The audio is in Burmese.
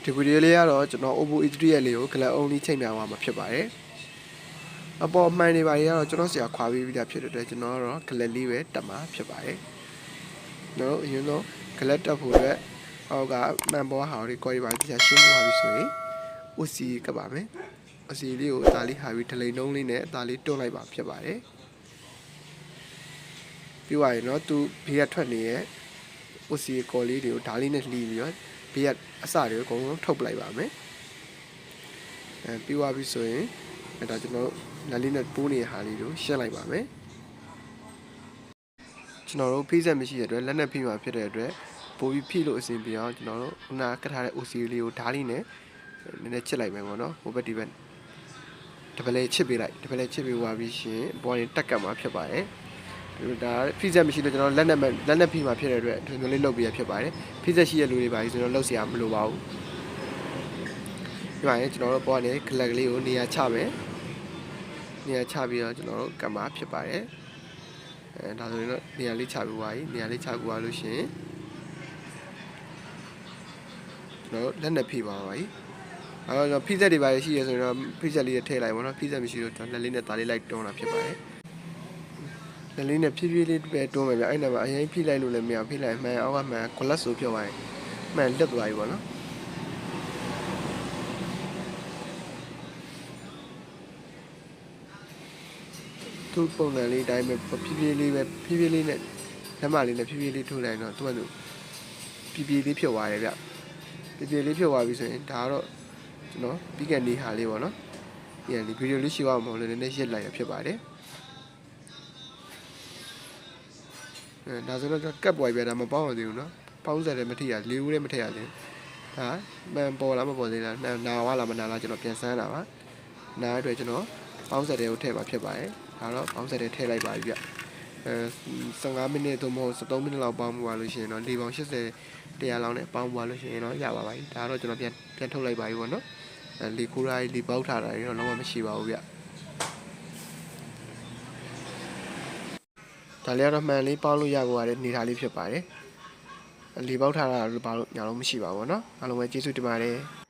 ဒီဗီဒီယိုလေးကတော့ကျွန်တော် Oppo E3 ရဲ့လေးကို Glass only ချိန်ပြသွားမှာဖြစ်ပါတယ်အပေါ်မှန်နေပါရဲ့ကတော့ကျွန်တော်ဆရာခွာပြီးပြီးသားဖြစ်တဲ့အတွက်ကျွန်တော်ကတော့ Glass လေးပဲတက်မှာဖြစ်ပါတယ်ကျွန်တော်အရင်ဆုံး Glass တက်ဖို့အတွက်အောက်ကမှန်ပေါ်ဟာတွေကွာရီပါတိကျရှင်းသွားပြီဆိုရင် OC ကပ်ပါမယ် OC လေးကိုအသားလေးဟာပြီးဒလိန်နှုံးလေးနဲ့အသားလေးတွန်းလိုက်ပါဖြစ်ပါတယ်ပြီးသွားရင်တော့သူဘေးကထွက်နေတဲ့ OC ကော်လေးတွေကိုဓာတ်လေးနဲ့လှီးပြီးတော့ဘေးကအစတွေကိုအကုန်လုံးထုတ်ပလိုက်ပါမယ်ပြီးသွားပြီဆိုရင်ဒါကျွန်တော်လက်လေးနဲ့ပိုးနေတဲ့ဟာလေးကိုရှင်းလိုက်ပါမယ်ကျွန်တော်တို့ဖိစက်မရှိတဲ့အတွက်လက်နဲ့ဖိမှာဖြစ်တဲ့အတွက်ပိုးပြီးဖိလို့အဆင်ပြေအောင်ကျွန်တော်တို့ခုနကတ်ထားတဲ့ OC လေးကိုဓာတ်လေးနဲ့နည်းနည်းချစ်လိုက်မယ်ပေါ့နော်ဟိုဘက်ဒီဘက်တပလဲချစ်ပေးလိုက်တပလဲချစ်ပေးသွားပြီးရှင်ပေါ်ရင်တက်ကတ်မှာဖြစ်ပါတယ်ဒါဖိစက်မရှိလို့ကျွန်တော်လက်နဲ့ဖိမှာဖြစ်တဲ့အတွက်ဒီလိုလေးလုပ်ပေးရဖြစ်ပါတယ်ဖိစက်ရှိတဲ့လူတွေပါကြီးကျွန်တော်လုပ်เสียမလိုပါဘူးဒီမှာကျွန်တော်တို့ပေါ်နေကလက်ကလေးကိုနေရာချမယ်နေရာချပြီးတော့ကျွန်တော်တို့ကတ်မှာဖြစ်ပါတယ်ဒါဆိုရင်တော့နေရာလေးချပြီးသွားပြီနေရာလေးချပြီးသွားလို့ရှင်ကျွန်တော်လက်နဲ့ဖိပါပါပြီအဲ့တော့ဖိစက်တွေပါရှိရဆိုရင်တော့ဖိစက်လေးထည့်လိုက်ပါတော့ဖိစက်မရှိတော့လက်လေးနဲ့သားလေးလိုက်တွန်းတာဖြစ်ပါတယ်လက်လေးနဲ့ဖြည်းဖြည်းလေးပဲတွန်းမယ်ဗျအဲ့နဲ့ပါအရင်ဖိလိုက်လို့လည်းမရဖိလိုက်မှန်အောက်ကမှန် glass ဆိုပြောသွားရင်မှန်လက်သွားပြီပေါ့နော်သူ့ပုံစံလေးတိုင်းပဲဖြည်းဖြည်းလေးပဲဖြည်းဖြည်းလေးနဲ့လက်မလေးနဲ့ဖြည်းဖြည်းလေးထိုးလိုက်တော့သူကသူဖြည်းဖြည်းလေးဖြုတ်သွားတယ်ဗျဖြည်းဖြည်းလေးဖြုတ်သွားပြီဆိုရင်ဒါကတော့ကျွန်တော်ပြီးကနေဟာလေးပေါ့နော်ဒီဗီဒီယိုလေးရှိအောင်မဟုတ်လည်းနည်းနည်းရက်လိုက်ရဖြစ်ပါတယ်ဒါဆိုတော့ကပ်ပွားပြတာမပေါင်းရသေးဘူးเนาะပေါင်းစက်လည်းမထိရလေးဦးလည်းမထိရသေးဘူးဒါမှန်ပေါ်လားမပေါ်သေးလားနာဝါလားမနာလားကျွန်တော်ပြန်စမ်းတာပါနားအတွက်ကျွန်တော်ပေါင်းစက်တွေကိုထည့်ပါဖြစ်ပါတယ်ဒါတော့ပေါင်းစက်တွေထည့်လိုက်ပါပြီဗျ15မိနစ်သို့မဟုတ်13မိနစ်လောက်ပေါင်းသွားလို့ရှိရင်တော့လေပေါင်း80 100လောက်နဲ့ပေါင်းသွားလို့ရှိရင်တော့ရပါပါပြီဒါတော့ကျွန်တော်ပြန်ထုတ်လိုက်ပါပြီပေါ့နော်လေခိုးတာလေပေါက်ထားတာတွေတော့လုံးဝမရှိပါဘူးဗျဒါလည်းတော့မှန်လေးပေါင်းလို့ရကိုရတဲ့နေသားလေးဖြစ်ပါတယ်လေပေါက်ထားတာလို့ဘာလို့ညာလို့မရှိပါဘူးเนาะအားလုံးပဲကျေးဇူးတင်ပါတယ်